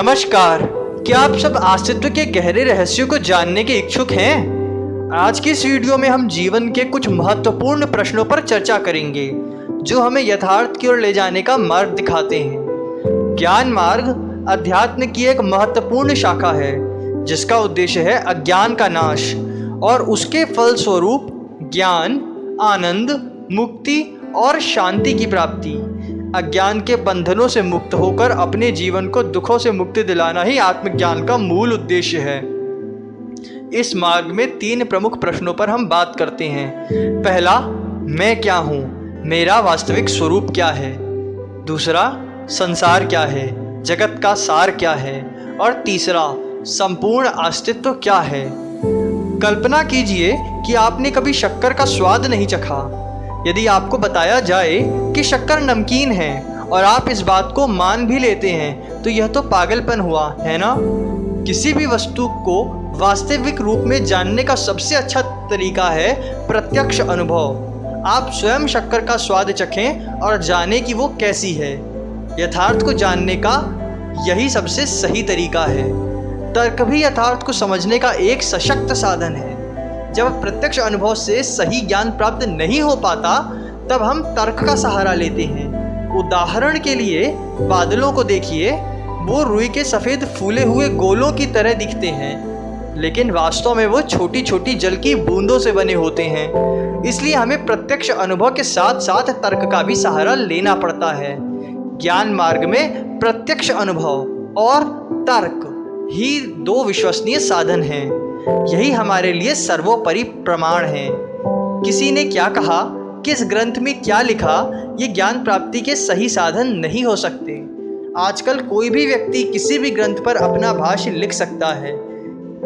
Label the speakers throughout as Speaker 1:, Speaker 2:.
Speaker 1: नमस्कार। क्या आप सब अस्तित्व के गहरे रहस्यों को जानने के इच्छुक हैं? आज की इस वीडियो में हम जीवन के कुछ महत्वपूर्ण प्रश्नों पर चर्चा करेंगे जो हमें यथार्थ की ओर ले जाने का मार्ग दिखाते हैं। ज्ञान मार्ग अध्यात्म की एक महत्वपूर्ण शाखा है जिसका उद्देश्य है अज्ञान का नाश और उसके फलस्वरूप ज्ञान, आनंद, मुक्ति और शांति की प्राप्ति। अज्ञान के बंधनों से मुक्त होकर अपने जीवन को दुखों से मुक्ति दिलाना ही आत्मज्ञान का मूल उद्देश्य है। इस मार्ग में 3 प्रमुख प्रश्नों पर हम बात करते हैं। पहला, मैं क्या हूँ, मेरा वास्तविक स्वरूप क्या है। दूसरा, संसार क्या है, जगत का सार क्या है। और तीसरा, संपूर्ण अस्तित्व क्या है। कल्पना कीजिए कि आपने कभी शक्कर का स्वाद नहीं चखा। यदि आपको बताया जाए कि शक्कर नमकीन है और आप इस बात को मान भी लेते हैं तो यह तो पागलपन हुआ, है ना? किसी भी वस्तु को वास्तविक रूप में जानने का सबसे अच्छा तरीका है प्रत्यक्ष अनुभव। आप स्वयं शक्कर का स्वाद चखें और जानें कि वो कैसी है। यथार्थ को जानने का यही सबसे सही तरीका है। तर्क भी यथार्थ को समझने का एक सशक्त साधन है। जब प्रत्यक्ष अनुभव से सही ज्ञान प्राप्त नहीं हो पाता तब हम तर्क का सहारा लेते हैं। उदाहरण के लिए बादलों को देखिए, वो रुई के सफ़ेद फूले हुए गोलों की तरह दिखते हैं लेकिन वास्तव में वो छोटी छोटी जल की बूंदों से बने होते हैं। इसलिए हमें प्रत्यक्ष अनुभव के साथ साथ तर्क का भी सहारा लेना पड़ता है। ज्ञान मार्ग में प्रत्यक्ष अनुभव और तर्क ही 2 विश्वसनीय साधन हैं। यही हमारे लिए सर्वोपरि प्रमाण है। किसी ने क्या कहा, किस ग्रंथ में क्या लिखा, ये ज्ञान प्राप्ति के सही साधन नहीं हो सकते। आजकल कोई भी व्यक्ति किसी भी ग्रंथ पर अपना भाष्य लिख सकता है।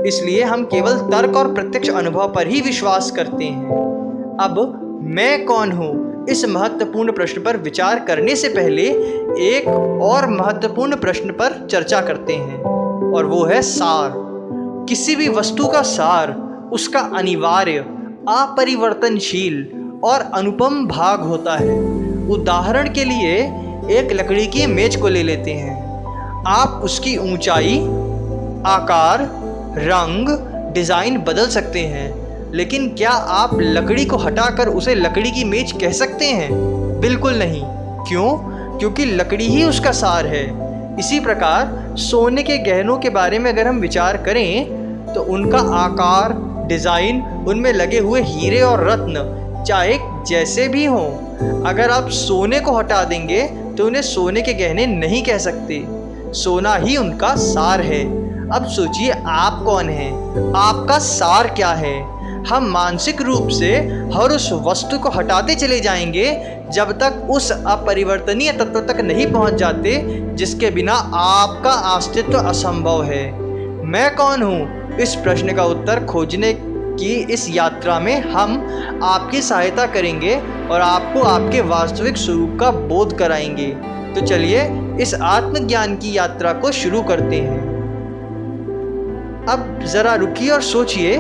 Speaker 1: इसलिए हम केवल तर्क और प्रत्यक्ष अनुभव पर ही विश्वास करते हैं। अब मैं कौन हूँ, इस महत्वपूर्ण प्रश्न पर विचार करने से पहले एक और महत्वपूर्ण प्रश्न पर चर्चा करते हैं और वो है सार। किसी भी वस्तु का सार उसका अनिवार्य, अपरिवर्तनशील और अनुपम भाग होता है। उदाहरण के लिए एक लकड़ी की मेज को ले लेते हैं। आप उसकी ऊंचाई, आकार, रंग, डिज़ाइन बदल सकते हैं, लेकिन क्या आप लकड़ी को हटाकर उसे लकड़ी की मेज कह सकते हैं? बिल्कुल नहीं। क्यों? क्योंकि लकड़ी ही उसका सार है। इसी प्रकार सोने के गहनों के बारे में अगर हम विचार करें तो उनका आकार, डिज़ाइन, उनमें लगे हुए हीरे और रत्न चाहे जैसे भी हों, अगर आप सोने को हटा देंगे तो उन्हें सोने के गहने नहीं कह सकते। सोना ही उनका सार है। अब सोचिए, आप कौन हैं, आपका सार क्या है? हम मानसिक रूप से हर उस वस्तु को हटाते चले जाएंगे जब तक उस अपरिवर्तनीय तत्व तक नहीं पहुंच जाते जिसके बिना आपका अस्तित्व असंभव है। मैं कौन हूँ? इस प्रश्न का उत्तर खोजने की इस यात्रा में हम आपकी सहायता करेंगे और आपको आपके वास्तविक स्वरूप का बोध कराएंगे। तो चलिए इस आत्मज्ञान की यात्रा को शुरू करते हैं। अब ज़रा रुकिए और सोचिए,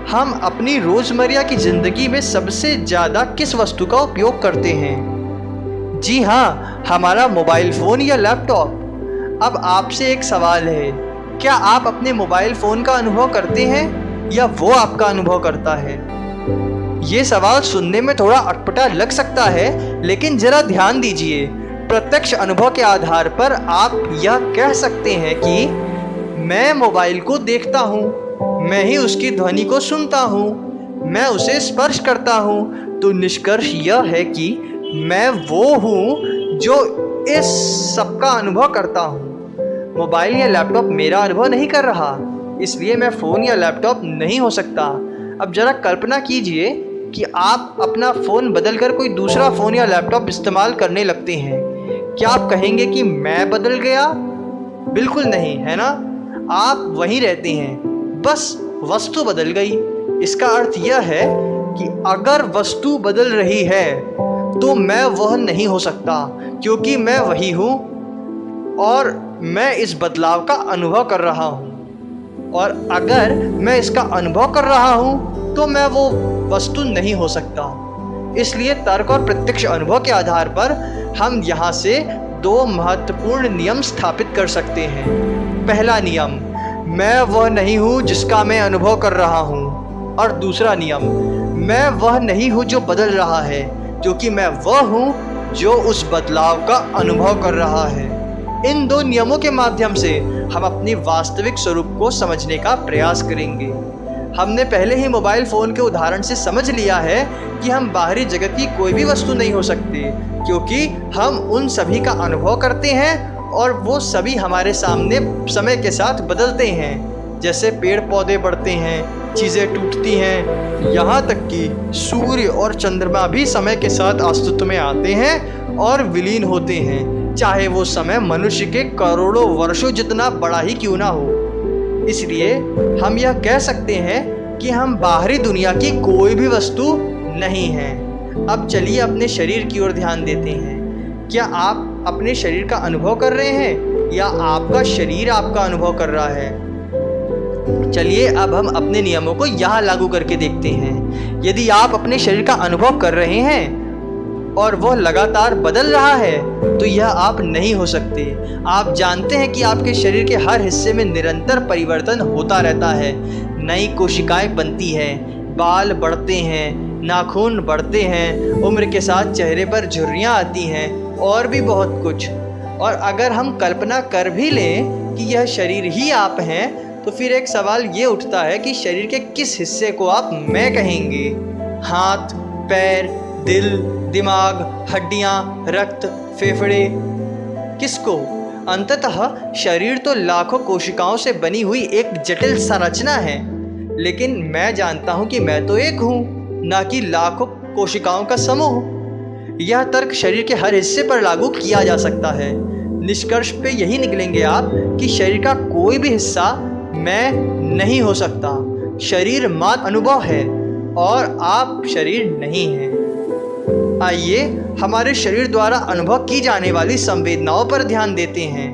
Speaker 1: हम अपनी रोज़मर्रा की ज़िंदगी में सबसे ज़्यादा किस वस्तु का उपयोग करते हैं? जी हाँ, हमारा मोबाइल फ़ोन या लैपटॉप। अब आपसे एक सवाल है, क्या आप अपने मोबाइल फ़ोन का अनुभव करते हैं या वो आपका अनुभव करता है? ये सवाल सुनने में थोड़ा अटपटा लग सकता है, लेकिन ज़रा ध्यान दीजिए। प्रत्यक्ष अनुभव के आधार पर आप यह कह सकते हैं कि मैं मोबाइल को देखता हूँ, मैं ही उसकी ध्वनि को सुनता हूँ, मैं उसे स्पर्श करता हूँ। तो निष्कर्ष यह है कि मैं वो हूँ जो इस सब का अनुभव करता हूँ। मोबाइल या लैपटॉप मेरा अनुभव नहीं कर रहा, इसलिए मैं फ़ोन या लैपटॉप नहीं हो सकता। अब ज़रा कल्पना कीजिए कि आप अपना फ़ोन बदलकर कोई दूसरा फ़ोन या लैपटॉप इस्तेमाल करने लगते हैं। क्या आप कहेंगे कि मैं बदल गया? बिल्कुल नहीं, है ना? आप वहीं रहते हैं, बस वस्तु बदल गई। इसका अर्थ यह है कि अगर वस्तु बदल रही है तो मैं वह नहीं हो सकता, क्योंकि मैं वही हूँ और मैं इस बदलाव का अनुभव कर रहा हूँ। और अगर मैं इसका अनुभव कर रहा हूँ तो मैं वो वस्तु नहीं हो सकता। इसलिए तर्क और प्रत्यक्ष अनुभव के आधार पर हम यहाँ से दो महत्वपूर्ण नियम स्थापित कर सकते हैं। पहला नियम, मैं वह नहीं हूँ जिसका मैं अनुभव कर रहा हूँ। और दूसरा नियम, मैं वह नहीं हूँ जो बदल रहा है, क्योंकि मैं वह हूँ जो उस बदलाव का अनुभव कर रहा है। इन दो नियमों के माध्यम से हम अपनी वास्तविक स्वरूप को समझने का प्रयास करेंगे। हमने पहले ही मोबाइल फ़ोन के उदाहरण से समझ लिया है कि हम बाहरी जगत की कोई भी वस्तु नहीं हो सकते, क्योंकि हम उन सभी का अनुभव करते हैं और वो सभी हमारे सामने समय के साथ बदलते हैं। जैसे पेड़ पौधे बढ़ते हैं, चीज़ें टूटती हैं, यहाँ तक कि सूर्य और चंद्रमा भी समय के साथ अस्तित्व में आते हैं और विलीन होते हैं, चाहे वो समय मनुष्य के करोड़ों वर्षों जितना बड़ा ही क्यों ना हो। इसलिए हम यह कह सकते हैं कि हम बाहरी दुनिया की कोई भी वस्तु नहीं हैं। अब चलिए अपने शरीर की ओर ध्यान देते हैं। क्या आप अपने शरीर का अनुभव कर रहे हैं या आपका शरीर आपका अनुभव कर रहा है? चलिए अब हम अपने नियमों को यहाँ लागू करके देखते हैं। यदि आप अपने शरीर का अनुभव कर रहे हैं और वह लगातार बदल रहा है तो यह आप नहीं हो सकते। आप जानते हैं कि आपके शरीर के हर हिस्से में निरंतर परिवर्तन होता रहता है। नई कोशिकाएं बनती हैं, बाल बढ़ते हैं, नाखून बढ़ते हैं, उम्र के साथ चेहरे पर झुर्रियाँ आती हैं और भी बहुत कुछ। और अगर हम कल्पना कर भी लें कि यह शरीर ही आप हैं तो फिर एक सवाल ये उठता है कि शरीर के किस हिस्से को आप मैं कहेंगे? हाथ, पैर, दिल, दिमाग, हड्डियाँ, रक्त, फेफड़े, किसको? अंततः शरीर तो लाखों कोशिकाओं से बनी हुई एक जटिल संरचना है, लेकिन मैं जानता हूँ कि मैं तो एक हूँ, ना कि लाखों कोशिकाओं का समूह। यह तर्क शरीर के हर हिस्से पर लागू किया जा सकता है। निष्कर्ष पे यही निकलेंगे आप कि शरीर का कोई भी हिस्सा मैं नहीं हो सकता। शरीर मात्र अनुभव है और आप शरीर नहीं हैं। आइए हमारे शरीर द्वारा अनुभव की जाने वाली संवेदनाओं पर ध्यान देते हैं।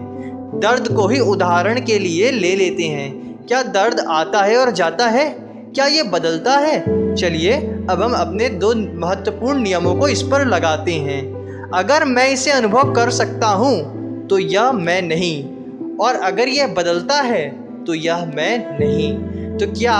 Speaker 1: दर्द को ही उदाहरण के लिए ले लेते हैं। क्या दर्द आता है और जाता है? क्या ये बदलता है? चलिए अब हम अपने दो महत्वपूर्ण नियमों को इस पर लगाते हैं। अगर मैं इसे अनुभव कर सकता हूँ तो यह मैं नहीं, और अगर यह बदलता है तो यह मैं नहीं। तो क्या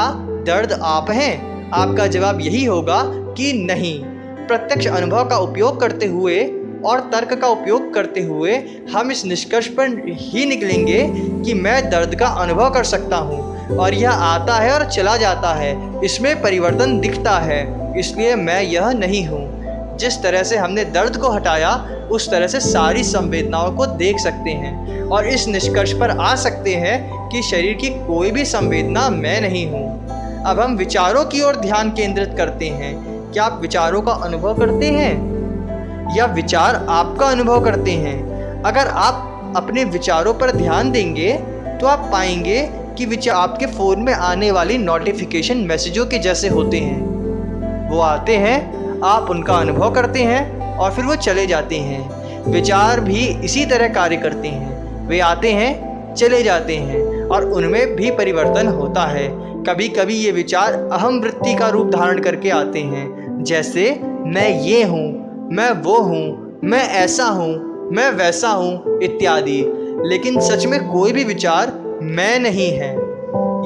Speaker 1: दर्द आप हैं? आपका जवाब यही होगा कि नहीं। प्रत्यक्ष अनुभव का उपयोग करते हुए और तर्क का उपयोग करते हुए हम इस निष्कर्ष पर ही निकलेंगे कि मैं दर्द का अनुभव कर सकता हूँ और यह आता है और चला जाता है, इसमें परिवर्तन दिखता है, इसलिए मैं यह नहीं हूँ। जिस तरह से हमने दर्द को हटाया उस तरह से सारी संवेदनाओं को देख सकते हैं और इस निष्कर्ष पर आ सकते हैं कि शरीर की कोई भी संवेदना मैं नहीं हूँ। अब हम विचारों की ओर ध्यान केंद्रित करते हैं। क्या आप विचारों का अनुभव करते हैं या विचार आपका अनुभव करते हैं? अगर आप अपने विचारों पर ध्यान देंगे तो आप पाएंगे कि विचार आपके फ़ोन में आने वाली नोटिफिकेशन मैसेजों के जैसे होते हैं। वो आते हैं, आप उनका अनुभव करते हैं और फिर वो चले जाते हैं। विचार भी इसी तरह कार्य करते हैं। वे आते हैं, चले जाते हैं और उनमें भी परिवर्तन होता है। कभी कभी ये विचार अहम वृत्ति का रूप धारण करके आते हैं, जैसे मैं ये हूँ, मैं वो हूँ, मैं ऐसा हूँ, मैं वैसा हूँ इत्यादि। लेकिन सच में कोई भी विचार मैं नहीं है।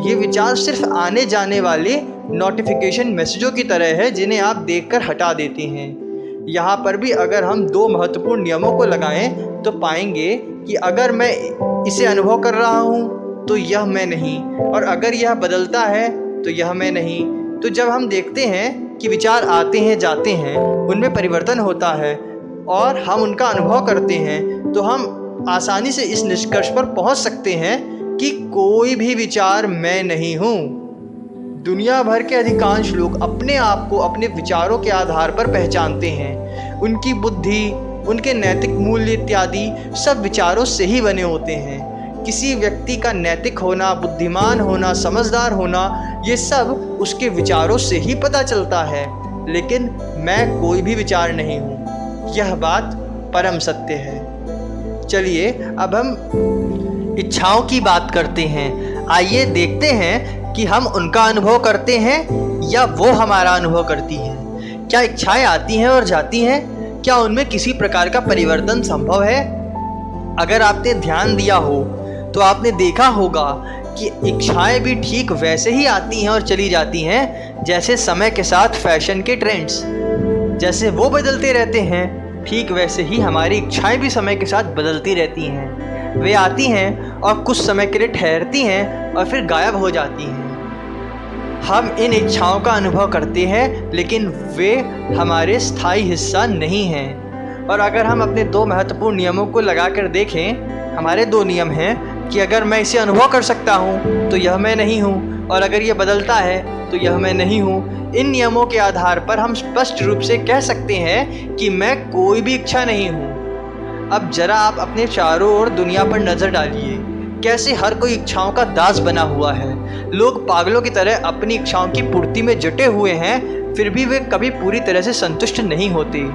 Speaker 1: ये विचार सिर्फ आने जाने वाले नोटिफिकेशन मैसेजों की तरह है जिन्हें आप देखकर हटा देते हैं। यहाँ पर भी अगर हम दो महत्वपूर्ण नियमों को लगाएं तो पाएंगे कि अगर मैं इसे अनुभव कर रहा हूँ तो यह मैं नहीं, और अगर यह बदलता है तो यह मैं नहीं। तो जब हम देखते हैं कि विचार आते हैं, जाते हैं, उनमें परिवर्तन होता है और हम उनका अनुभव करते हैं, तो हम आसानी से इस निष्कर्ष पर पहुंच सकते हैं कि कोई भी विचार मैं नहीं हूँ। दुनिया भर के अधिकांश लोग अपने आप को अपने विचारों के आधार पर पहचानते हैं। उनकी बुद्धि, उनके नैतिक मूल्य इत्यादि सब विचारों से ही बने होते हैं। किसी व्यक्ति का नैतिक होना, बुद्धिमान होना, समझदार होना, ये सब उसके विचारों से ही पता चलता है। लेकिन मैं कोई भी विचार नहीं हूँ, यह बात परम सत्य है। चलिए अब हम इच्छाओं की बात करते हैं। आइए देखते हैं कि हम उनका अनुभव करते हैं या वो हमारा अनुभव करती हैं। क्या इच्छाएं आती हैं और जाती हैं? क्या उनमें किसी प्रकार का परिवर्तन संभव है? अगर आपने ध्यान दिया हो तो आपने देखा होगा कि इच्छाएं भी ठीक वैसे ही आती हैं और चली जाती हैं जैसे समय के साथ फैशन के ट्रेंड्स जैसे वो बदलते रहते हैं, ठीक वैसे ही हमारी इच्छाएं भी समय के साथ बदलती रहती हैं। वे आती हैं और कुछ समय के लिए ठहरती हैं और फिर गायब हो जाती हैं। हम इन इच्छाओं का अनुभव करते हैं लेकिन वे हमारे स्थायी हिस्सा नहीं हैं। और अगर हम अपने दो महत्वपूर्ण नियमों को लगा कर देखें, हमारे दो नियम हैं कि अगर मैं इसे अनुभव कर सकता हूँ तो यह मैं नहीं हूँ, और अगर यह बदलता है तो यह मैं नहीं हूँ। इन नियमों के आधार पर हम स्पष्ट रूप से कह सकते हैं कि मैं कोई भी इच्छा नहीं हूँ। अब जरा आप अपने चारों ओर दुनिया पर नज़र डालिए, कैसे हर कोई इच्छाओं का दास बना हुआ है। लोग पागलों की तरह अपनी इच्छाओं की पूर्ति में जुटे हुए हैं, फिर भी वे कभी पूरी तरह से संतुष्ट नहीं होते।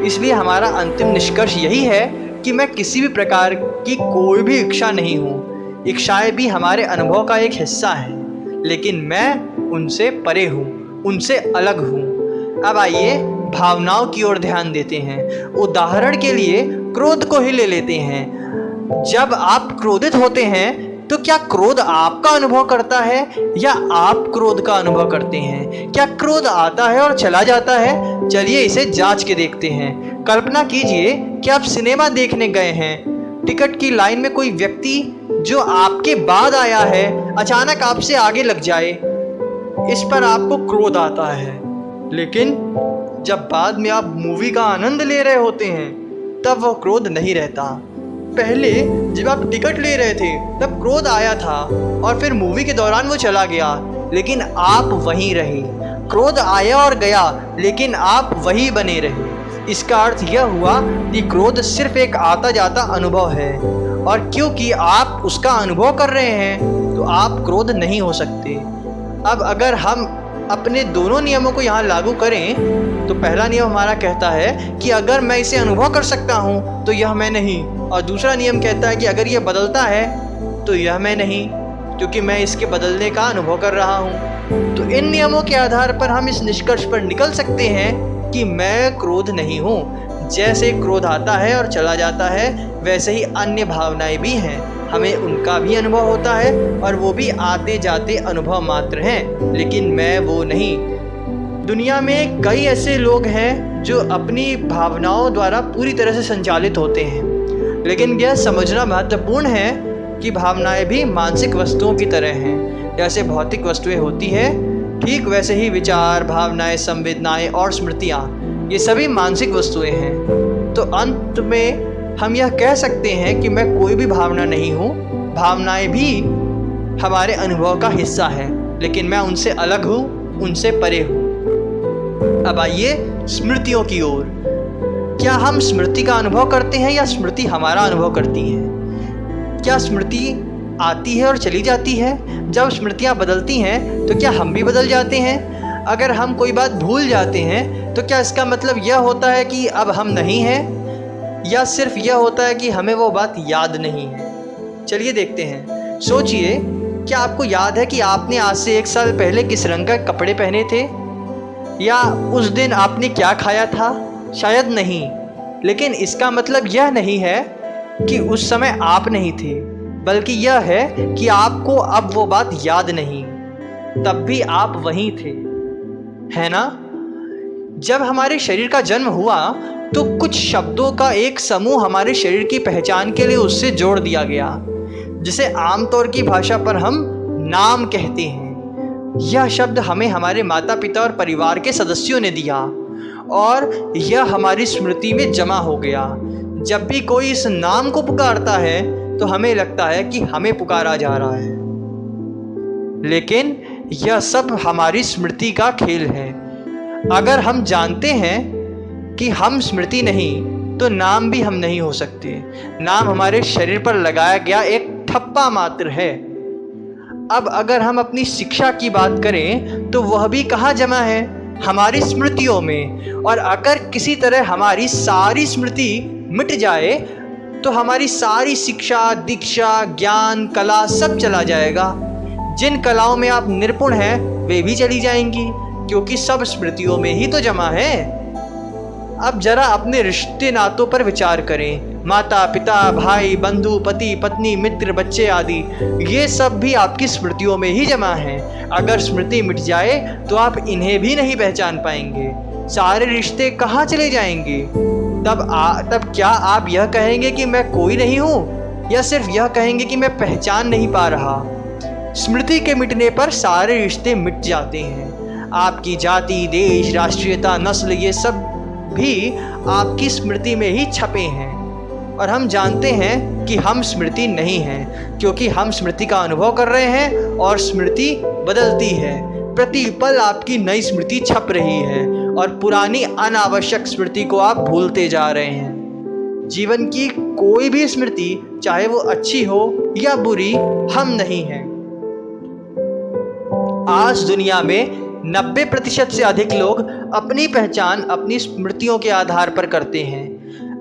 Speaker 1: इसलिए हमारा अंतिम निष्कर्ष यही है कि मैं किसी भी प्रकार की कोई भी इच्छा नहीं हूँ। इच्छाएं भी हमारे अनुभव का एक हिस्सा हैं, लेकिन मैं उनसे परे हूँ, उनसे अलग हूँ। अब आइए भावनाओं की ओर ध्यान देते हैं। उदाहरण के लिए क्रोध को ही ले लेते हैं। जब आप क्रोधित होते हैं तो क्या क्रोध आपका अनुभव करता है या आप क्रोध का अनुभव करते हैं? क्या क्रोध आता है और चला जाता है? चलिए इसे जांच के देखते हैं। कल्पना कीजिए कि आप सिनेमा देखने गए हैं। टिकट की लाइन में कोई व्यक्ति जो आपके बाद आया है अचानक आपसे आगे लग जाए, इस पर आपको क्रोध आता है। लेकिन जब बाद में आप मूवी का आनंद ले रहे होते हैं तब वह क्रोध नहीं रहता। पहले जब आप टिकट ले रहे थे तब क्रोध आया था और फिर मूवी के दौरान वो चला गया, लेकिन आप वहीं रहे। क्रोध आया और गया लेकिन आप वहीं बने रहे। इसका अर्थ यह हुआ कि क्रोध सिर्फ एक आता जाता अनुभव है, और क्योंकि आप उसका अनुभव कर रहे हैं तो आप क्रोध नहीं हो सकते। अब अगर हम अपने दोनों नियमों को यहाँ लागू करें तो पहला नियम हमारा कहता है कि अगर मैं इसे अनुभव कर सकता हूँ तो यह मैं नहीं, और दूसरा नियम कहता है कि अगर यह बदलता है तो यह मैं नहीं, क्योंकि मैं इसके बदलने का अनुभव कर रहा हूँ। तो इन नियमों के आधार पर हम इस निष्कर्ष पर निकल सकते हैं कि मैं क्रोध नहीं हूँ। जैसे क्रोध आता है और चला जाता है वैसे ही अन्य भावनाएं भी हैं, हमें उनका भी अनुभव होता है और वो भी आते जाते अनुभव मात्र हैं, लेकिन मैं वो नहीं। दुनिया में कई ऐसे लोग हैं जो अपनी भावनाओं द्वारा पूरी तरह से संचालित होते हैं, लेकिन यह समझना महत्वपूर्ण है कि भावनाएं भी मानसिक वस्तुओं की तरह हैं। जैसे भौतिक वस्तुएं होती हैं, ठीक वैसे ही विचार, भावनाएं, संवेदनाएं और स्मृतियाँ, ये सभी मानसिक वस्तुएं हैं। तो अंत में हम यह कह सकते हैं कि मैं कोई भी भावना नहीं हूँ। भावनाएं भी हमारे अनुभव का हिस्सा हैं, लेकिन मैं उनसे अलग हूँ, उनसे परे हूँ। अब आइए स्मृतियों की ओर। क्या हम स्मृति का अनुभव करते हैं या स्मृति हमारा अनुभव करती है? क्या स्मृति आती है और चली जाती है? जब स्मृतियाँ बदलती हैं तो क्या हम भी बदल जाते हैं? अगर हम कोई बात भूल जाते हैं तो क्या इसका मतलब यह होता है कि अब हम नहीं हैं, या सिर्फ यह होता है कि हमें वो बात याद नहीं है? चलिए देखते हैं। सोचिए, क्या आपको याद है कि आपने आज से 1 साल पहले किस रंग का कपड़े पहने थे, या उस दिन आपने क्या खाया था? शायद नहीं, लेकिन इसका मतलब यह नहीं है कि उस समय आप नहीं थे, बल्कि यह है कि आपको अब वो बात याद नहीं, तब भी आप वहीं थे, है ना? जब हमारे शरीर का जन्म हुआ तो कुछ शब्दों का एक समूह हमारे शरीर की पहचान के लिए उससे जोड़ दिया गया, जिसे आमतौर की भाषा पर हम नाम कहते हैं। यह शब्द हमें हमारे माता पिता और परिवार के सदस्यों ने दिया, और यह हमारी स्मृति में जमा हो गया। जब भी कोई इस नाम को पुकारता है तो हमें लगता है कि हमें पुकारा जा रहा है, लेकिन यह सब हमारी स्मृति का खेल है। अगर हम जानते हैं कि हम स्मृति नहीं, तो नाम भी हम नहीं हो सकते। नाम हमारे शरीर पर लगाया गया एक ठप्पा मात्र है। अब अगर हम अपनी शिक्षा की बात करें तो वह भी कहाँ जमा है? हमारी स्मृतियों में। और अगर किसी तरह हमारी सारी स्मृति मिट जाए तो हमारी सारी शिक्षा, दीक्षा, ज्ञान, कला सब चला जाएगा। जिन कलाओं में आप निपुण हैं वे भी चली जाएंगी, क्योंकि सब स्मृतियों में ही तो जमा है। अब जरा अपने रिश्ते नातों पर विचार करें। माता पिता भाई बंधु पति पत्नी मित्र बच्चे आदि, ये सब भी आपकी स्मृतियों में ही जमा हैं। अगर स्मृति मिट जाए तो आप इन्हें भी नहीं पहचान पाएंगे। सारे रिश्ते कहाँ चले जाएंगे? तब क्या आप यह कहेंगे कि मैं कोई नहीं हूँ, या सिर्फ यह कहेंगे कि मैं पहचान नहीं पा रहा? स्मृति के मिटने पर सारे रिश्ते मिट जाते हैं। आपकी जाति, देश, राष्ट्रीयता, नस्ल, ये सब भी आपकी स्मृति में ही छपे हैं। और हम जानते हैं कि हम स्मृति नहीं हैं, क्योंकि हम स्मृति का अनुभव कर रहे हैं और स्मृति बदलती है। प्रति पल आपकी नई स्मृति छप रही है और पुरानी अनावश्यक स्मृति को आप भूलते जा रहे हैं। जीवन की कोई भी स्मृति, चाहे वो अच्छी हो या बुरी, हम नहीं हैं। आज दुनिया में 90% से अधिक लोग अपनी पहचान अपनी स्मृतियों के आधार पर करते हैं।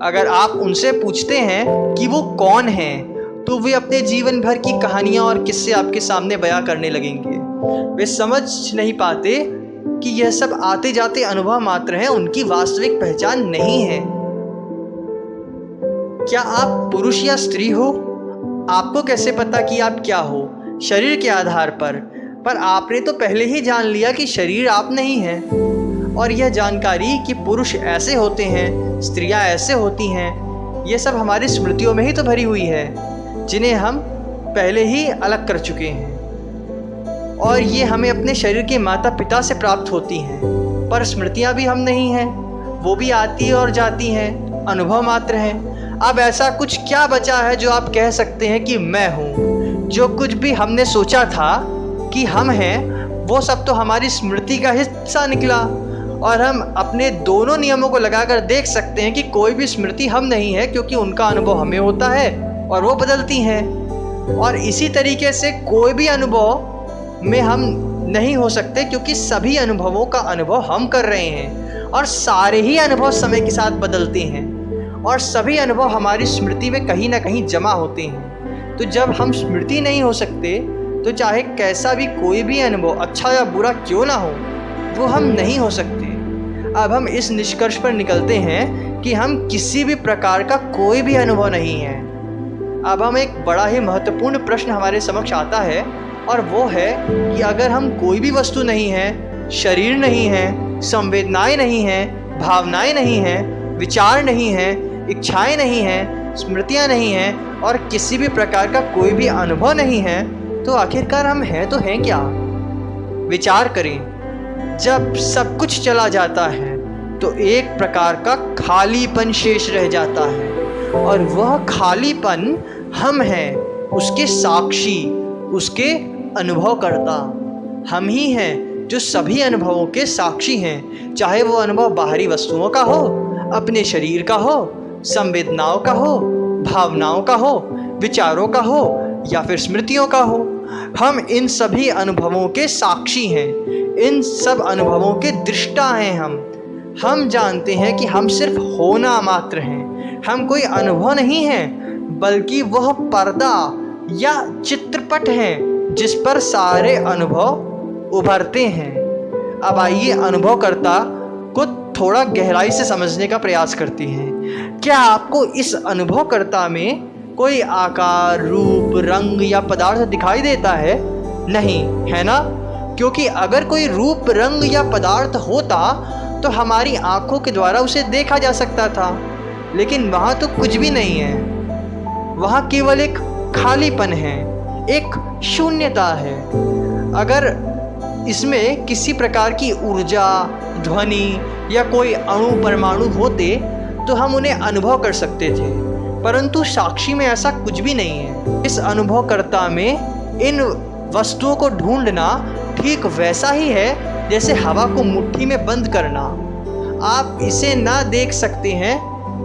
Speaker 1: अगर आप उनसे पूछते हैं कि वो कौन हैं, तो वे अपने जीवन भर की कहानियां और किस्से आपके सामने बयां करने लगेंगे। वे समझ नहीं पाते कि यह सब आते जाते अनुभव मात्र हैं, उनकी वास्तविक पहचान नहीं है। क्या आप पुरुष या स्त्री हो? आपको कैसे पता कि आप क्या हो? शरीर के आधार पर आपने तो पहले ही जान लिया कि शरीर आप नहीं हैं। और यह जानकारी कि पुरुष ऐसे होते हैं, स्त्रियां ऐसे होती हैं, ये सब हमारी स्मृतियों में ही तो भरी हुई है, जिन्हें हम पहले ही अलग कर चुके हैं। और ये हमें अपने शरीर के माता पिता से प्राप्त होती हैं। पर स्मृतियां भी हम नहीं हैं, वो भी आती और जाती हैं, अनुभव मात्र हैं। अब ऐसा कुछ क्या बचा है जो आप कह सकते हैं कि मैं हूँ? जो कुछ भी हमने सोचा था कि हम हैं, वो सब तो हमारी स्मृति का हिस्सा निकला। और हम अपने दोनों नियमों को लगाकर देख सकते हैं कि कोई भी स्मृति हम नहीं है, क्योंकि उनका अनुभव हमें होता है और वो बदलती हैं। और इसी तरीके से कोई भी अनुभव में हम नहीं हो सकते, क्योंकि सभी अनुभवों का अनुभव हम कर रहे हैं और सारे ही अनुभव समय के साथ बदलते हैं और सभी अनुभव हमारी स्मृति में कहीं ना कहीं जमा होते हैं। तो जब हम स्मृति नहीं हो सकते, तो चाहे कैसा भी कोई भी अनुभव, अच्छा या बुरा क्यों ना हो, वो हम नहीं हो सकते। अब हम इस निष्कर्ष पर निकलते हैं कि हम किसी भी प्रकार का कोई भी अनुभव नहीं है। अब हम एक बड़ा ही महत्वपूर्ण प्रश्न हमारे समक्ष आता है, और वो है कि अगर हम कोई भी वस्तु नहीं है, शरीर नहीं है, संवेदनाएं नहीं हैं, भावनाएं नहीं हैं, विचार नहीं हैं, इच्छाएं नहीं हैं, स्मृतियां नहीं हैं और किसी भी प्रकार का कोई भी अनुभव नहीं है, तो आखिरकार हम हैं तो हैं क्या? विचार करें, जब सब कुछ चला जाता है तो एक प्रकार का खालीपन शेष रह जाता है, और वह खालीपन हम हैं, उसके साक्षी, उसके अनुभवकर्ता। हम ही हैं जो सभी अनुभवों के साक्षी हैं, चाहे वो अनुभव बाहरी वस्तुओं का हो, अपने शरीर का हो, संवेदनाओं का हो, भावनाओं का हो, विचारों का हो या फिर स्मृतियों का हो। हम इन सभी अनुभवों के साक्षी हैं, इन सब अनुभवों के दृष्टा हैं। हम जानते हैं कि हम सिर्फ होना मात्र हैं, हम कोई अनुभव नहीं हैं, बल्कि वह पर्दा या चित्रपट है जिस पर सारे अनुभव उभरते हैं। अब आइए अनुभवकर्ता को थोड़ा गहराई से समझने का प्रयास करते हैं। क्या आपको इस अनुभवकर्ता में कोई आकार, रूप, रंग या पदार्थ दिखाई देता है? नहीं, है ना? क्योंकि अगर कोई रूप, रंग या पदार्थ होता तो हमारी आंखों के द्वारा उसे देखा जा सकता था, लेकिन वहाँ तो कुछ भी नहीं है। वहाँ केवल एक खालीपन है, एक शून्यता है। अगर इसमें किसी प्रकार की ऊर्जा, ध्वनि या कोई अणु, परमाणु होते तो हम उन्हें अनुभव कर सकते थे, परंतु साक्षी में ऐसा कुछ भी नहीं है। इस अनुभवकर्ता में इन वस्तुओं को ढूंढना ठीक वैसा ही है जैसे हवा को मुट्ठी में बंद करना। आप इसे ना देख सकते हैं,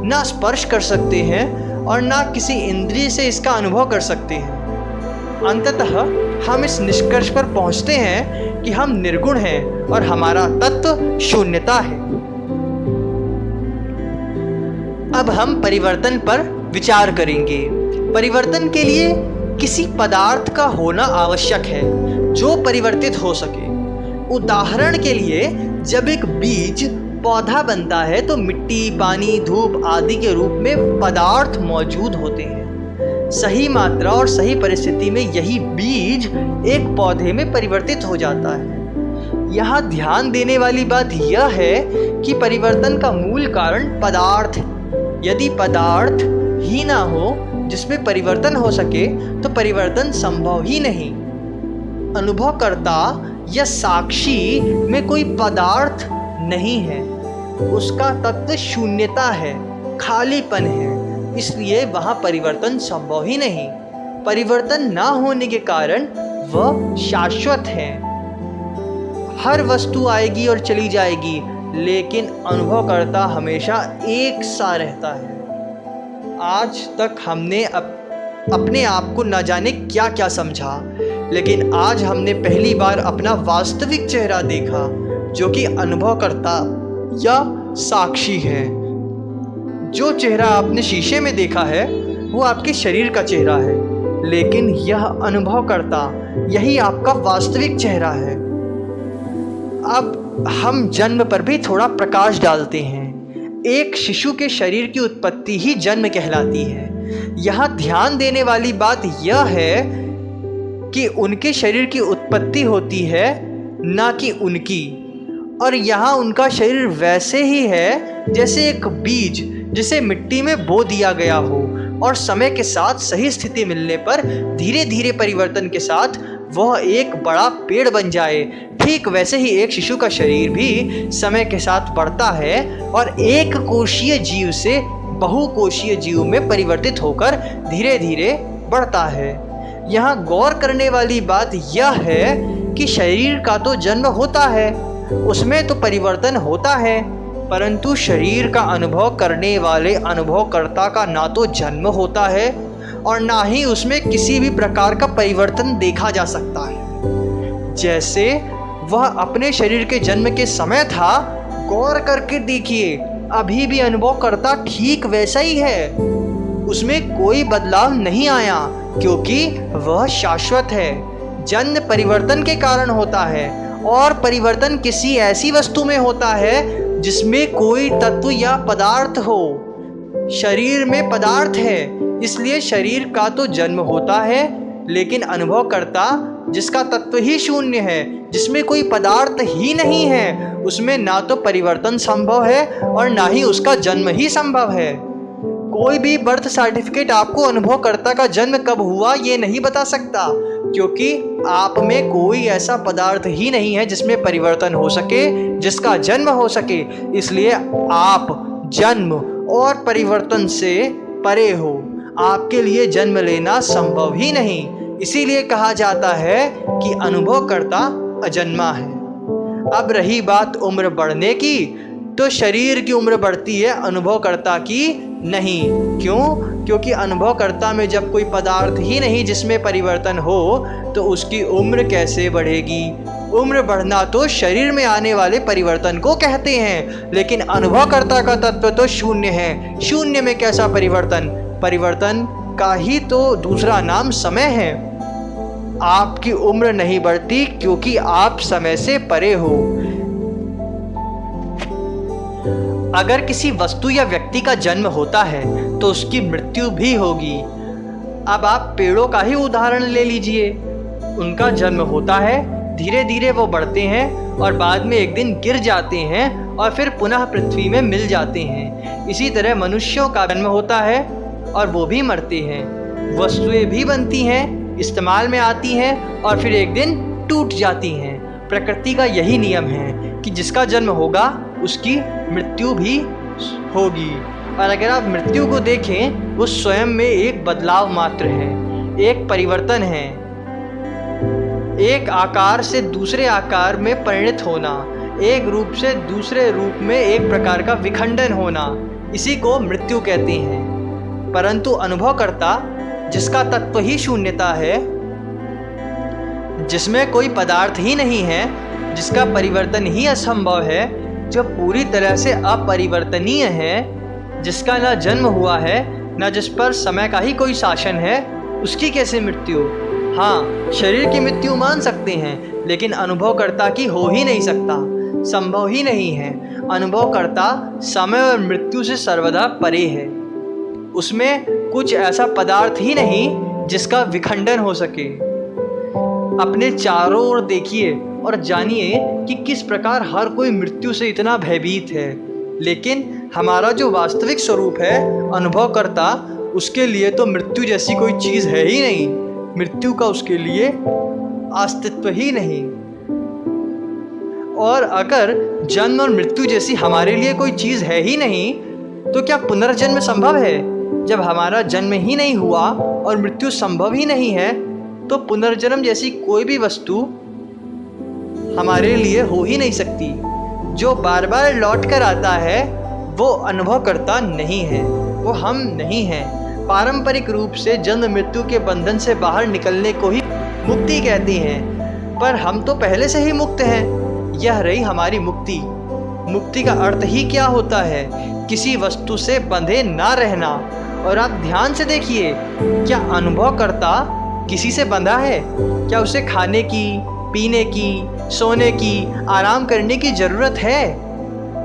Speaker 1: ना स्पर्श कर सकते हैं और ना किसी इंद्रिय से इसका अनुभव कर सकते हैं। अंततः हम इस निष्कर्ष पर पहुंचते हैं कि हम निर्गुण हैं और हमारा तत्व शून्यता है। अब हम परिवर्तन पर विचार करेंगे। परिवर्तन के लिए किसी पदार्थ का होना आवश्यक है जो परिवर्तित हो सके। उदाहरण के लिए, जब एक बीज पौधा बनता है तो मिट्टी, पानी, धूप आदि के रूप में पदार्थ मौजूद होते हैं। सही मात्रा और सही परिस्थिति में यही बीज एक पौधे में परिवर्तित हो जाता है। यहाँ ध्यान देने वाली बात यह है कि परिवर्तन का मूल कारण पदार्थ है। यदि पदार्थ ही ना हो जिसमें परिवर्तन हो सके तो परिवर्तन संभव ही नहीं। अनुभवकर्ता या साक्षी में कोई पदार्थ नहीं है, उसका तत्व शून्यता है, खालीपन है, इसलिए वहाँ परिवर्तन संभव ही नहीं। परिवर्तन ना होने के कारण वह शाश्वत है। हर वस्तु आएगी और चली जाएगी, लेकिन अनुभवकर्ता हमेशा एक सा रहता है। आज तक हमने अपने आप को न जाने क्या क्या समझा, लेकिन आज हमने पहली बार अपना वास्तविक चेहरा देखा, जो कि अनुभवकर्ता या साक्षी है। जो चेहरा आपने शीशे में देखा है वो आपके शरीर का चेहरा है, लेकिन यह अनुभवकर्ता, यही आपका वास्तविक चेहरा है। अब हम जन्म पर भी थोड़ा प्रकाश डालते हैं। एक शिशु के शरीर की उत्पत्ति ही जन्म कहलाती है। यहाँ ध्यान देने वाली बात यह है कि उनके शरीर की उत्पत्ति होती है, ना कि उनकी। और यहाँ उनका शरीर वैसे ही है जैसे एक बीज जिसे मिट्टी में बो दिया गया हो और समय के साथ सही स्थिति मिलने पर धीरे धीरे परिवर्तन के साथ वह एक बड़ा पेड़ बन जाए। ठीक वैसे ही एक शिशु का शरीर भी समय के साथ बढ़ता है और एक कोशीय जीव से बहुकोशीय जीव में परिवर्तित होकर धीरे धीरे बढ़ता है। यहाँ गौर करने वाली बात यह है कि शरीर का तो जन्म होता है, उसमें तो परिवर्तन होता है, परंतु शरीर का अनुभव करने वाले अनुभवकर्ता का ना तो जन्म होता है और ना ही उसमें किसी भी प्रकार का परिवर्तन देखा जा सकता है। जैसे वह अपने शरीर के जन्म के समय था, गौर करके देखिए, अभी भी अनुभवकर्ता ठीक वैसा ही है, उसमें कोई बदलाव नहीं आया, क्योंकि वह शाश्वत है। जन्म परिवर्तन के कारण होता है और परिवर्तन किसी ऐसी वस्तु में होता है जिसमें कोई तत्व या पदार्थ हो। शरीर में पदार्थ है, इसलिए शरीर का तो जन्म होता है, लेकिन अनुभवकर्ता जिसका तत्व ही शून्य है, जिसमें कोई पदार्थ ही नहीं है, उसमें ना तो परिवर्तन संभव है और ना ही उसका जन्म ही संभव है। कोई भी बर्थ सर्टिफिकेट आपको अनुभवकर्ता का जन्म कब हुआ ये नहीं बता सकता, क्योंकि आप में कोई ऐसा पदार्थ ही नहीं है जिसमें परिवर्तन हो सके, जिसका जन्म हो सके। इसलिए आप जन्म और परिवर्तन से परे हो, आपके लिए जन्म लेना संभव ही नहीं। इसीलिए कहा जाता है कि अनुभवकर्ता अजन्मा है। अब रही बात उम्र बढ़ने की, तो शरीर की उम्र बढ़ती है, अनुभवकर्ता की नहीं। क्यों? क्योंकि अनुभवकर्ता में जब कोई पदार्थ ही नहीं जिसमें परिवर्तन हो, तो उसकी उम्र कैसे बढ़ेगी? उम्र बढ़ना तो शरीर में आने वाले परिवर्तन को कहते हैं, लेकिन अनुभवकर्ता का तत्व तो शून्य है। शून्य में कैसा परिवर्तन? परिवर्तन का ही तो दूसरा नाम समय है। आपकी उम्र नहीं बढ़ती क्योंकि आप समय से परे हो। अगर किसी वस्तु या व्यक्ति का जन्म होता है तो उसकी मृत्यु भी होगी। अब आप पेड़ों का ही उदाहरण ले लीजिए। उनका जन्म होता है, धीरे धीरे वो बढ़ते हैं और बाद में एक दिन गिर जाते हैं और फिर पुनः पृथ्वी में मिल जाते हैं। इसी तरह मनुष्यों का जन्म होता है और वो भी मरते हैं। वस्तुएं भी बनती हैं, इस्तेमाल में आती हैं और फिर एक दिन टूट जाती हैं। प्रकृति का यही नियम है कि जिसका जन्म होगा उसकी मृत्यु भी होगी। और अगर आप मृत्यु को देखें, वो स्वयं में एक बदलाव मात्र है, एक परिवर्तन है, एक आकार से दूसरे आकार में परिणत होना, एक रूप से दूसरे रूप में एक प्रकार का विखंडन होना, इसी को मृत्यु कहते हैं। परंतु अनुभवकर्ता जिसका तत्व ही शून्यता है, जिसमें कोई पदार्थ ही नहीं है, जिसका परिवर्तन ही असंभव है, जो पूरी तरह से अपरिवर्तनीय है, जिसका न जन्म हुआ है न जिस पर समय का ही कोई शासन है, उसकी कैसे मृत्यु? हाँ, शरीर की मृत्यु मान सकते हैं, लेकिन अनुभवकर्ता की हो ही नहीं सकता, संभव ही नहीं है। अनुभवकर्ता समय और मृत्यु से सर्वदा परे है। उसमें कुछ ऐसा पदार्थ ही नहीं जिसका विखंडन हो सके। अपने चारों ओर देखिए और जानिए कि किस प्रकार हर कोई मृत्यु से इतना भयभीत है, लेकिन हमारा जो वास्तविक स्वरूप है अनुभवकर्ता, उसके लिए तो मृत्यु जैसी कोई चीज़ है ही नहीं। मृत्यु का उसके लिए अस्तित्व ही नहीं। और अगर जन्म और मृत्यु जैसी हमारे लिए कोई चीज़ है ही नहीं, तो क्या पुनर्जन्म संभव है? जब हमारा जन्म ही नहीं हुआ और मृत्यु संभव ही नहीं है, तो पुनर्जन्म जैसी कोई भी वस्तु हमारे लिए हो ही नहीं सकती। जो बार बार लौट कर आता है वो अनुभवकर्ता नहीं है, वो हम नहीं हैं। पारंपरिक रूप से जन्म मृत्यु के बंधन से बाहर निकलने को ही मुक्ति कहते हैं, पर हम तो पहले से ही मुक्त हैं। यह रही हमारी मुक्ति। मुक्ति का अर्थ ही क्या होता है? किसी वस्तु से बंधे ना रहना। और आप ध्यान से देखिए, क्या अनुभवकर्ता किसी से बंधा है? क्या उसे खाने की, पीने की, सोने की, आराम करने की ज़रूरत है?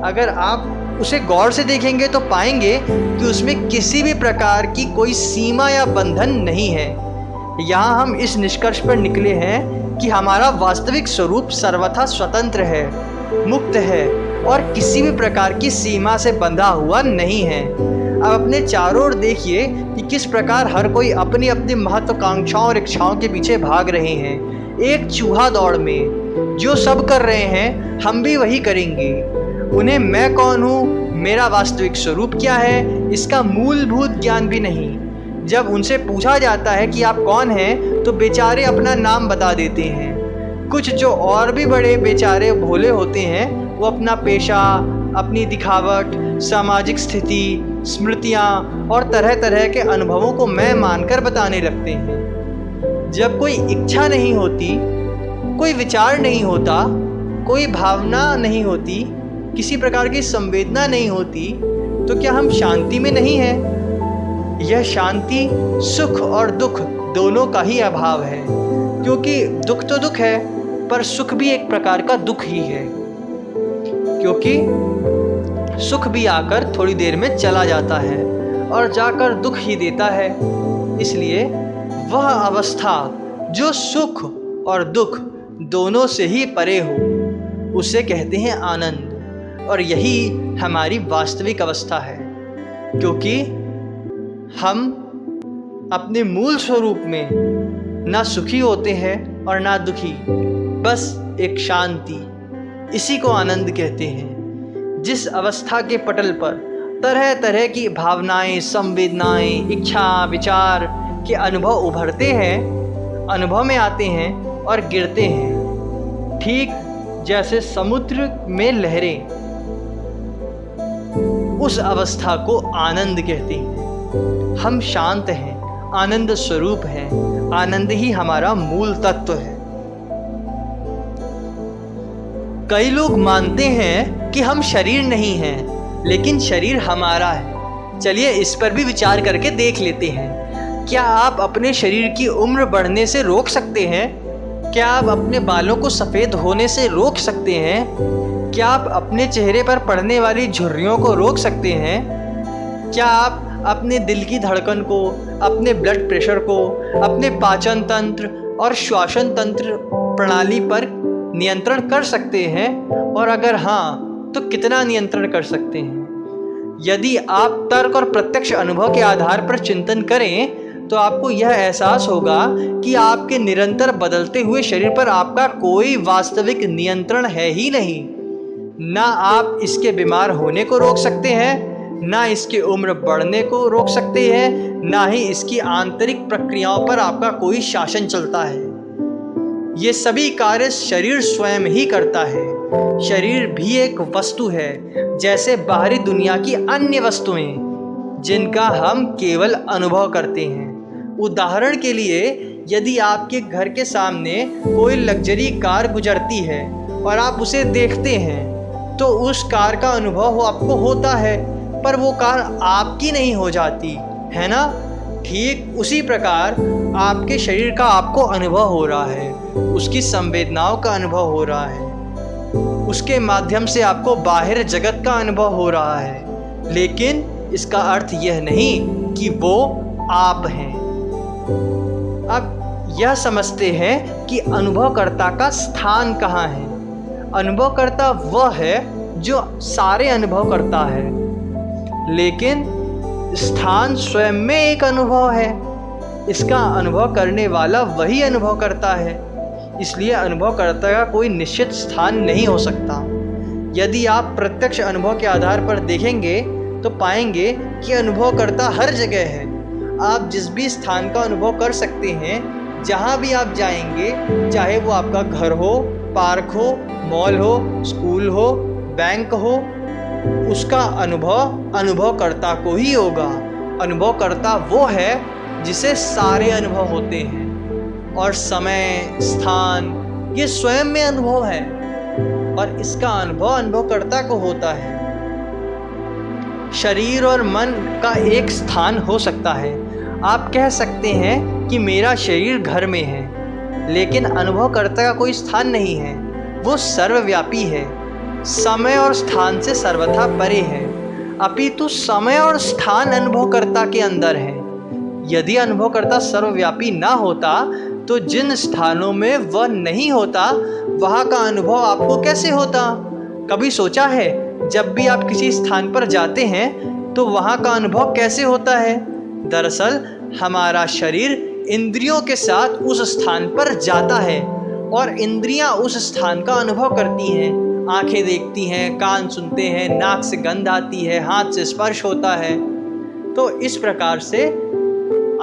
Speaker 1: अगर आप उसे गौर से देखेंगे तो पाएंगे कि उसमें किसी भी प्रकार की कोई सीमा या बंधन नहीं है। यहाँ हम इस निष्कर्ष पर निकले हैं कि हमारा वास्तविक स्वरूप सर्वथा स्वतंत्र है, मुक्त है और किसी भी प्रकार की सीमा से बंधा हुआ नहीं है। अब अपने चारों ओर देखिए कि किस प्रकार हर कोई अपनी अपनी महत्वाकांक्षाओं और इच्छाओं के पीछे भाग रहे हैं, एक चूहा दौड़ में। जो सब कर रहे हैं हम भी वही करेंगे। उन्हें मैं कौन हूँ, मेरा वास्तविक स्वरूप क्या है, इसका मूलभूत ज्ञान भी नहीं। जब उनसे पूछा जाता है कि आप कौन हैं, तो बेचारे अपना नाम बता देते हैं। कुछ जो और भी बड़े बेचारे भोले होते हैं, वो अपना पेशा, अपनी दिखावट, सामाजिक स्थिति, स्मृतियाँ और तरह तरह के अनुभवों को मैं मानकर बताने लगते हैं। जब कोई इच्छा नहीं होती, कोई विचार नहीं होता, कोई भावना नहीं होती, किसी प्रकार की संवेदना नहीं होती, तो क्या हम शांति में नहीं हैं? यह शांति सुख और दुख दोनों का ही अभाव है, क्योंकि दुख तो दुख है, पर सुख भी एक प्रकार का दुख ही है, क्योंकि सुख भी आकर थोड़ी देर में चला जाता है और जाकर दुख ही देता है। इसलिए वह अवस्था जो सुख और दुख दोनों से ही परे हो, उसे कहते हैं आनंद। और यही हमारी वास्तविक अवस्था है, क्योंकि हम अपने मूल स्वरूप में ना सुखी होते हैं और ना दुखी, बस एक शांति, इसी को आनंद कहते हैं। जिस अवस्था के पटल पर तरह तरह की भावनाएं, संवेदनाएं, इच्छा, विचार के अनुभव उभरते हैं, अनुभव में आते हैं और गिरते हैं, ठीक जैसे समुद्र में लहरें, उस अवस्था को आनंद कहते हैं। हम शांत हैं, आनंद स्वरूप हैं, आनंद ही हमारा मूल तत्व है। कई लोग मानते हैं कि हम शरीर नहीं हैं, लेकिन शरीर हमारा है। चलिए इस पर भी विचार करके देख लेते हैं। क्या आप अपने शरीर की उम्र बढ़ने से रोक सकते हैं? क्या आप अपने बालों को सफ़ेद होने से रोक सकते हैं? क्या आप अपने चेहरे पर पड़ने वाली झुर्रियों को रोक सकते हैं? क्या आप अपने दिल की धड़कन को, अपने ब्लड प्रेशर को, अपने पाचन तंत्र और श्वसन तंत्र प्रणाली पर नियंत्रण कर सकते हैं? और अगर हाँ, तो कितना नियंत्रण कर सकते हैं? यदि आप तर्क और प्रत्यक्ष अनुभव के आधार पर चिंतन करें, तो आपको यह एहसास होगा कि आपके निरंतर बदलते हुए शरीर पर आपका कोई वास्तविक नियंत्रण है ही नहीं। ना आप इसके बीमार होने को रोक सकते हैं, ना इसकी उम्र बढ़ने को रोक सकते हैं, ना ही इसकी आंतरिक प्रक्रियाओं पर आपका कोई शासन चलता है। ये सभी कार्य शरीर स्वयं ही करता है। शरीर भी एक वस्तु है, जैसे बाहरी दुनिया की अन्य वस्तुएं, जिनका हम केवल अनुभव करते हैं। उदाहरण के लिए, यदि आपके घर के सामने कोई लग्जरी कार गुजरती है और आप उसे देखते हैं, तो उस कार का अनुभव आपको होता है, पर वो कार आपकी नहीं हो जाती है ना। ठीक उसी प्रकार आपके शरीर का आपको अनुभव हो रहा है, उसकी संवेदनाओं का अनुभव हो रहा है, उसके माध्यम से आपको बाहर जगत का अनुभव हो रहा है, लेकिन इसका अर्थ यह नहीं कि वो आप हैं। अब यह समझते हैं कि अनुभवकर्ता का स्थान कहाँ है। अनुभवकर्ता वह है जो सारे अनुभव करता है, लेकिन स्थान स्वयं में एक अनुभव है। इसका अनुभव करने वाला वही अनुभव करता है, इसलिए अनुभवकर्ता का कोई निश्चित स्थान नहीं हो सकता। यदि आप प्रत्यक्ष अनुभव के आधार पर देखेंगे तो पाएंगे कि अनुभवकर्ता हर जगह है। आप जिस भी स्थान का अनुभव कर सकते हैं, जहाँ भी आप जाएंगे, चाहे वो आपका घर हो, पार्क हो, मॉल हो, स्कूल हो, बैंक हो, उसका अनुभव अनुभवकर्ता को ही होगा। अनुभवकर्ता वो है जिसे सारे अनुभव होते हैं, और समय, स्थान ये स्वयं में अनुभव है, और इसका अनुभव अनुभवकर्ता को होता है। शरीर और मन का एक स्थान हो सकता है। आप कह सकते हैं कि मेरा शरीर घर में है, लेकिन अनुभवकर्ता का कोई स्थान नहीं है। वो सर्वव्यापी है, समय और स्थान से सर्वथा परे है। अपितु समय और स्थान अनुभवकर्ता के अंदर है। यदि अनुभवकर्ता सर्वव्यापी ना होता तो जिन स्थानों में वह नहीं होता, वहाँ का अनुभव आपको कैसे होता? कभी सोचा है जब भी आप किसी स्थान पर जाते हैं तो वहाँ का अनुभव कैसे होता है? दरअसल हमारा शरीर इंद्रियों के साथ उस स्थान पर जाता है, और इंद्रियां उस स्थान का अनुभव करती हैं। आंखें देखती हैं, कान सुनते हैं, नाक से गंध आती है, हाथ से स्पर्श होता है। तो इस प्रकार से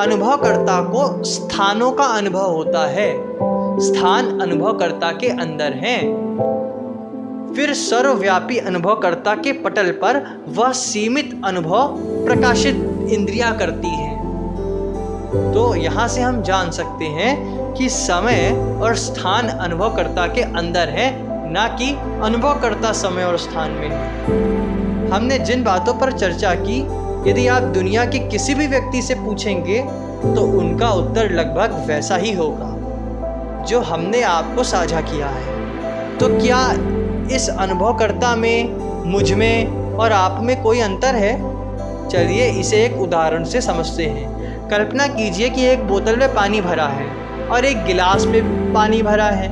Speaker 1: अनुभवकर्ता को स्थानों का अनुभव होता है। स्थान अनुभवकर्ता के अंदर हैं। फिर सर्वव्यापी अनुभवकर्ता के पटल पर वह सीमित अनुभव प्रकाशित इंद्रियां करती हैं। तो यहाँ से हम जान सकते हैं कि समय और स्थान अनुभवकर्ता के अंदर है, ना कि अनुभवकर्ता समय और स्थान में है। हमने जिन बातों पर चर्चा की, यदि आप दुनिया के किसी भी व्यक्ति से पूछेंगे तो उनका उत्तर लगभग वैसा ही होगा जो हमने आपको साझा किया है। तो क्या इस अनुभवकर्ता में, मुझ में और आप में कोई अंतर है? चलिए इसे एक उदाहरण से समझते हैं। कल्पना कीजिए कि एक बोतल में पानी भरा है और एक गिलास में पानी भरा है,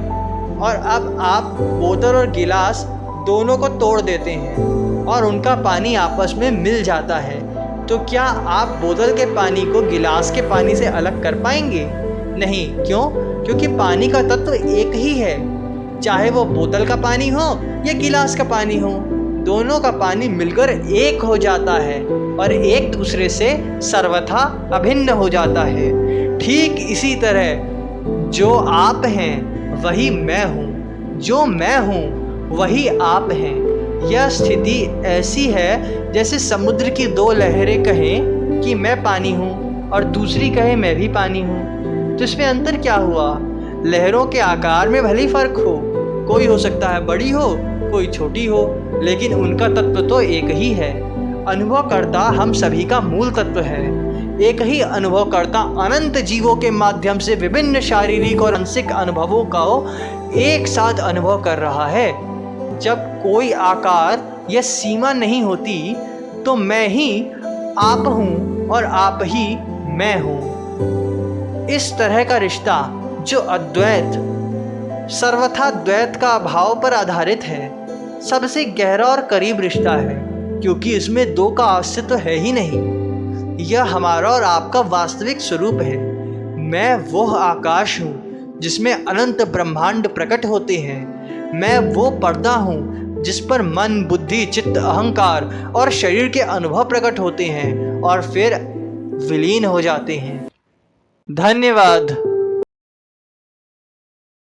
Speaker 1: और अब आप बोतल और गिलास दोनों को तोड़ देते हैं और उनका पानी आपस में मिल जाता है। तो क्या आप बोतल के पानी को गिलास के पानी से अलग कर पाएंगे? नहीं। क्यों? क्योंकि पानी का तत्व एक ही है, चाहे वो बोतल का पानी हो या गिलास का पानी हो। दोनों का पानी मिलकर एक हो जाता है और एक दूसरे से सर्वथा अभिन्न हो जाता है। ठीक इसी तरह जो आप हैं वही मैं हूँ, जो मैं हूँ वही आप हैं। यह स्थिति ऐसी है जैसे समुद्र की दो लहरें कहें कि मैं पानी हूँ और दूसरी कहे मैं भी पानी हूँ। तो इसमें अंतर क्या हुआ? लहरों के आकार में भले ही फर्क हो, कोई हो सकता है बड़ी हो, कोई छोटी हो, लेकिन उनका तत्व तो एक ही है। अनुभवकर्ता हम सभी का मूल तत्व है। एक ही अनुभवकर्ता अनंत जीवों के माध्यम से विभिन्न शारीरिक और मानसिक अनुभवों का एक साथ अनुभव कर रहा है। जब कोई आकार या सीमा नहीं होती तो मैं ही आप हूँ और आप ही मैं हूँ। इस तरह का रिश्ता जो अद्वैत, सर्वथा द्वैत का अभाव पर आधारित है, सबसे गहरा और करीब रिश्ता है, क्योंकि इसमें दो का अस्तित्व है ही नहीं। यह हमारा और आपका वास्तविक स्वरूप है। मैं वह आकाश हूँ जिसमें अनंत ब्रह्मांड प्रकट होते हैं। मैं वो पर्दा हूँ जिस पर मन, बुद्धि, चित्त, अहंकार और शरीर के अनुभव प्रकट होते हैं और फिर विलीन हो जाते हैं। धन्यवाद।